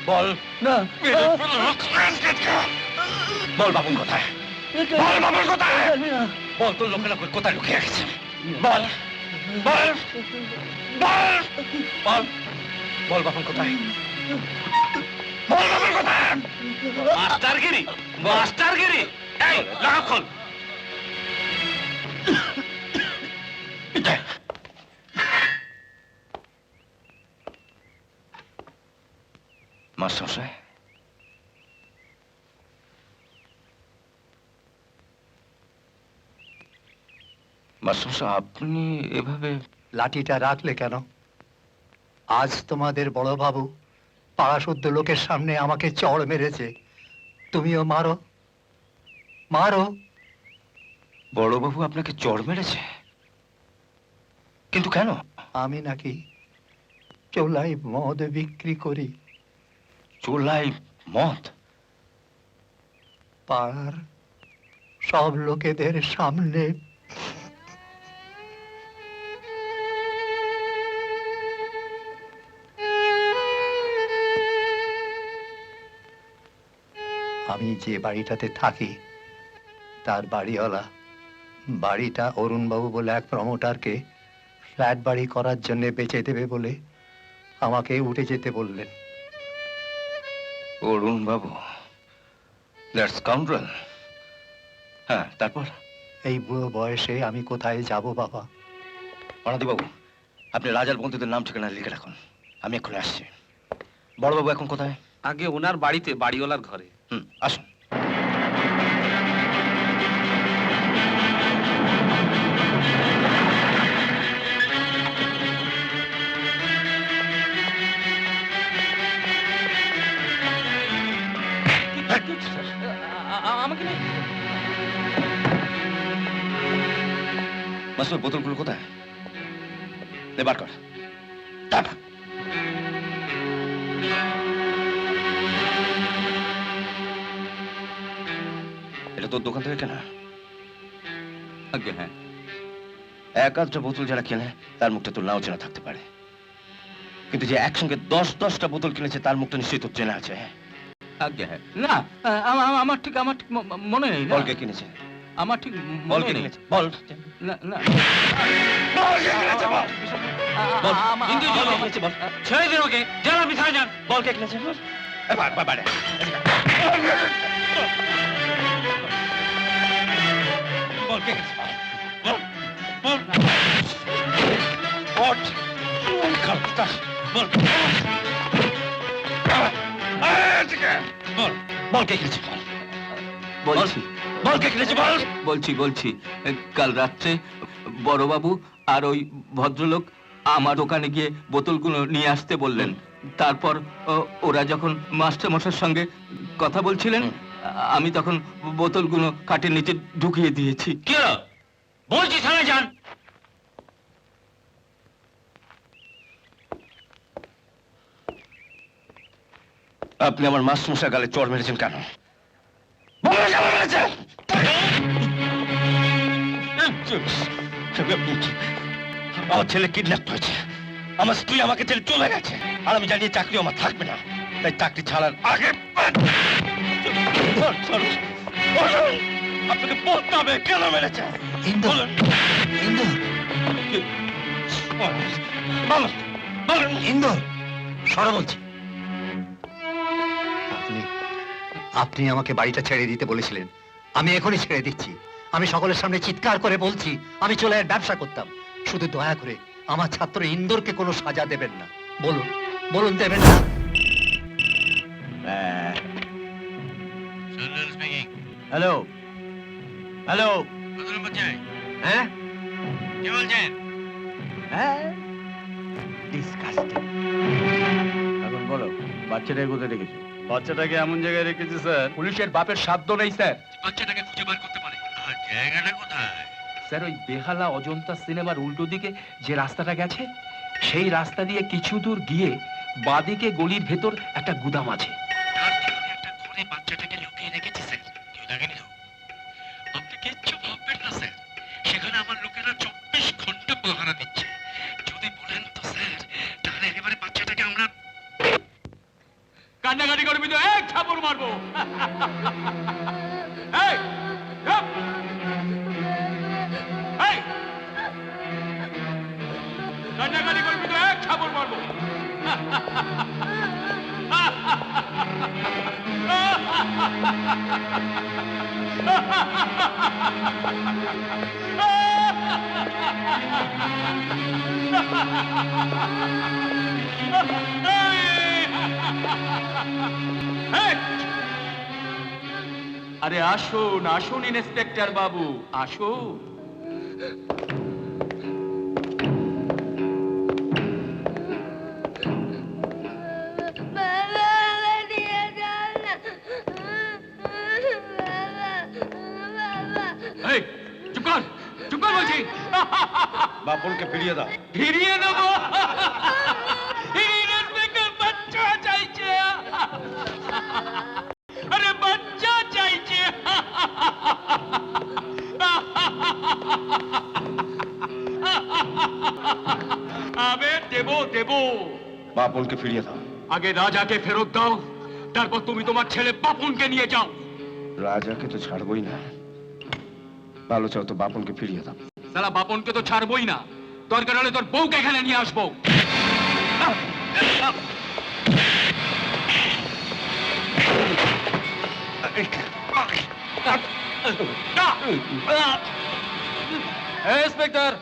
বল না বল বাবুল কোথায়? বল বাবুল কোথায়? বল তোর লোকেরা কোথায় লুকিয়ে গেছে? বল বল বল বল বল বাবুল কোথায়? বল বাবুল কোথায়? মাস্টারগিরি মাস্টারগিরি, এই লাগাম খোল। মাস্টারমশাই, মাস্টারমশাই আপনি এভাবে লাঠিটা রাখলে কেন? আজ তোমাদের বড় বাবু পাড়াশুদ্ধ লোকের সামনে আমাকে চড় মেরেছে, তুমিও মারো মারো। বড়বাবু আপনাকে চড় মেরেছে? কিন্তু কেন? আমি নাকি চোলাই মদ বিক্রি করি। চোলাই মদ? পাড়ার সব লোকেদের সামনে আমি যে বাড়িটাতে থাকি তার বাড়িওয়ালা বাড়িটা অরুণবাবু বলে এক প্রমোটারকে ফ্ল্যাট বাড়ি করার জন্য বেচে দেবে বলে আমাকে উঠে যেতে বললেন। অরুণ বাবু, দ্যাটস স্কাউন্ড্রেল। হ্যাঁ, তারপর? এই বুড়ো বয়সে আমি কোথায় যাব বাবা? অনাদি বাবু, আপনি রাজার বন্ধুদের নাম ঠিকানা লিখে রাখুন, আমি এখন আসছি। বড়বাবু এখন কোথায়? আগে ওনার বাড়িতে, বাড়িওয়ালার ঘরে। আসুন। আমাকে মাস্টার, বোতলগুলো কোথায়? বার কর। এটা তোর দোকান থেকে কেনা? আগে হ্যাঁ। এক আধটা বোতল যারা কেনে তার মুখটা তোর নাও চেনা থাকতে পারে, কিন্তু যে একসঙ্গে 10-10টা বোতল কিনেছে তার মুখটা নিশ্চয়ই তোর চেনা আছে। আগে হ্যাঁ। না, আমার ঠিক মনে নেই। বলকে কিনেছে? আমার ঠিক বল মনে নেই। কিনেছে? বল। না না, ছেড়ে দিন ওকে, যারা বিছায় যান। বল কে কিনেছে? বল কে কিনেছে? বল বল বল বল বল কে কিনেছে? বলছি বল কে কিনেছে? বল। বলছি কাল রাত্রে বড়বাবু আর ওই ভদ্রলোক আমার দোকানে গিয়ে বোতলগুলো নিয়ে আসতে বললেন। তারপর ওরা যখন মাস্টারমশাইয়ের সঙ্গে কথা বলছিলেন, আমি তখন বোতলগুলো কাঠের নিচে ঢুকিয়ে দিয়েছি। কি হলো? বলছি থানায় যান। আপনি আমার মাস্টারমশাই গালে চড় মেরেছেন কেন? আমার ছেলে কিডন্যাপ হয়েছে, আমার স্ত্রী আমাকে ছেড়ে চলে গেছে, আর আমি জানি চাকরি আমার থাকবে না, তাই চাকরি ছাড়ার আগে আপনাকে বলতে হবে কেন মেরেছে। ইন্দুর, সরো বলছি। আপনি আমাকে বাড়িটা ছেড়ে দিতে বলেছিলেন, আমি এখনই ছেড়ে দিচ্ছি। আমি সকলের সামনে চিৎকার করে বলছি আমি চোলাইয়ের ব্যবসা করতাম। শুধু দয়া করে আমার ছাত্র ইন্দোরকে কোনো সাজা দেবেন না। বলুন বলুন, দেবেন না? হ্যালো হ্যালো, হ্যাঁ কি বলছেন? হ্যাঁ, ডিসকাস্টিং। এখন বলো, বাচ্চাটাকে কোথায় রেখেছো? বাচ্চাটাকে এমন জায়গায় রেখেছি স্যার, পুলিশের বাপের সাধ্য নেই স্যার। বাচ্চাটাকে খুঁজে বার করতে পারে। জায়গাটা কোথায়? স্যার, ওই বেহালা অজন্তা সিনেমার উল্টো দিকে যে রাস্তাটা গেছে, সেই রাস্তা দিয়ে কিছু দূর গিয়ে বাঁদিকে গলির ভেতর একটা গুদাম আছে। তার ভিতরে একটা ঘরে বাচ্চাটাকে লুকিয়ে রেখেছে স্যার, কেউ দেখেনি তো? আপনি কিচ্ছু ভাববেন না স্যার, সেখানে আমার লোকেরা 24 ঘন্টা পাহারা দিচ্ছে। যদি বলেন তো স্যার, তাহলে একেবারে বাচ্চাটাকে আমরা কান্নাকাটি করবি তো এক থাপড় মারবো। এই, চুপ! এই! কান্নাকাটি করবি তো এক থাপড় মারবো। আরে আসুন আসুন ইন্সপেক্টর বাবু আসুন। এই, চুপ কর বলছি। বাপনকে ফিরিয়ে দাও। ফিরিয়ে দেবো? ইন্সপেক্টর বাচ্চা চাইছে। আরে বাচ্চা চাইছে। আবে দেবো। বাপনকে ফিরিয়ে দাও। আগে রাজাকে ফেরত দাও, তারপর তুমি তোমার ছেলে বাপনকে নিয়ে যাও। রাজাকে তো ছাড়বই না, ভালো চাও তো বাপনকে ফিরিয়ে দাও। সালা বাপনকে তো ছাড়বই না, দরকার হলে তোর বউকে এখানে নিয়ে আসবো। ইন্সপেক্টর,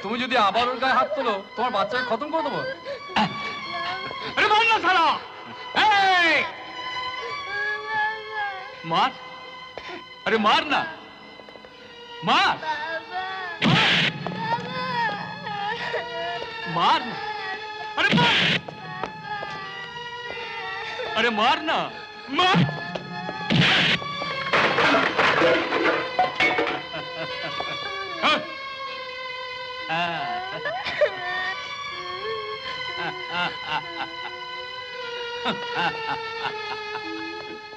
তুমি যদি আবার ওর গায়ে হাত তোলো তোমার বাচ্চাকে খতম করে দেবো। আরে মার না সালা! এই! মার! আরে মার না! মার! মার না! আরে মার! আরে মার না! মার!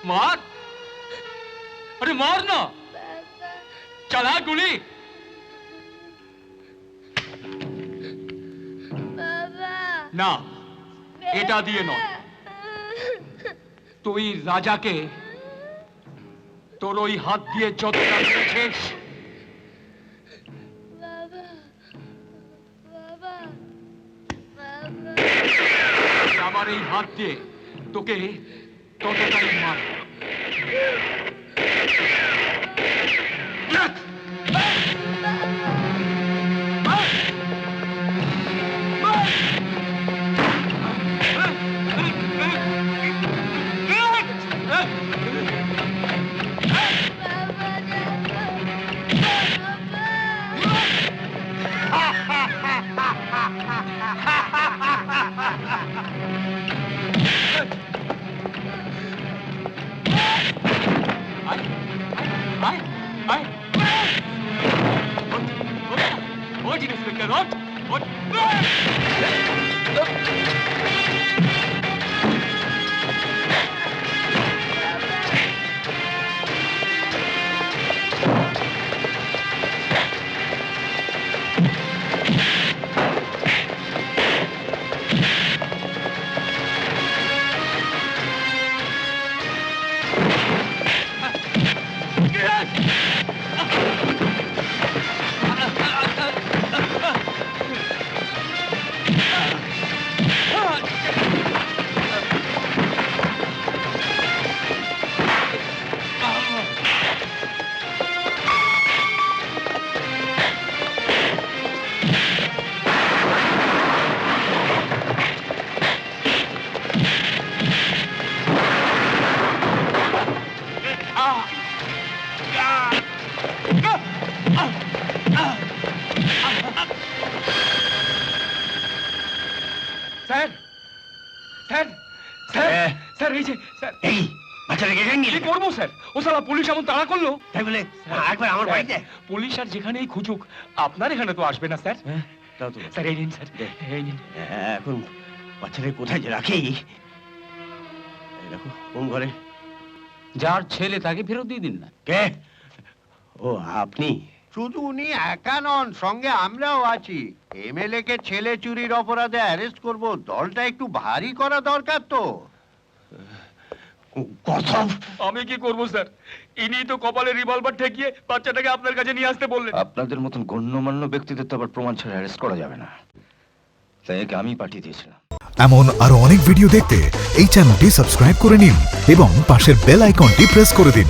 मार अरे मार ना चला गुली ना এটা দিয়ে নয় তুই রাজাকে তোর ওই হাত দিয়ে যতটা মেরেছিস আমার এই হাত দিয়ে তোকে ততটাই মার স্যার স্যার স্যার স্যার এই যে স্যার এই বাচ্চাটাকে রেখে কি করবো স্যার ও সালা পুলিশ এমন তাড়া করলো তাই বলে একবার আমার বাড়িতে পুলিশ আর যেখানেই খুঁজুক আপনার এখানে তো আসবে না স্যার। তাও তো স্যার এই নিন স্যার এই নিন। এখন বাচ্চাটাকে কোথায় যে রাখি দেখো কোন ঘরে যার ছেলে তাকে ফেরত দিয়ে দিন না। কে ও আপনি শুধু উনি একা নন, সঙ্গে আমরাও আছি। এমএলএ কে ছেলে চুরির অপরাধে অ্যারেস্ট করব, দলটা একটু ভারী করা দরকার তো। গর্ধব, আমি কি করব স্যার? ইনি তো কপালে রিভলভার ঠেকিয়ে বাচ্চাটাকে আপনার কাছে নিয়ে আসতে বললেন। আপনাদের মতন গণ্যমান্য ব্যক্তিদের তো আবার প্রমাণ ছাড়া অ্যারেস্ট করা যাবে না, তাই একে আমি পাঠিয়ে দিয়েছিলাম। এমন আরো অনেক ভিডিও দেখতে এই চ্যানেলটি সাবস্ক্রাইব করে নিন এবং পাশের বেল আইকনটি প্রেস করে দিন।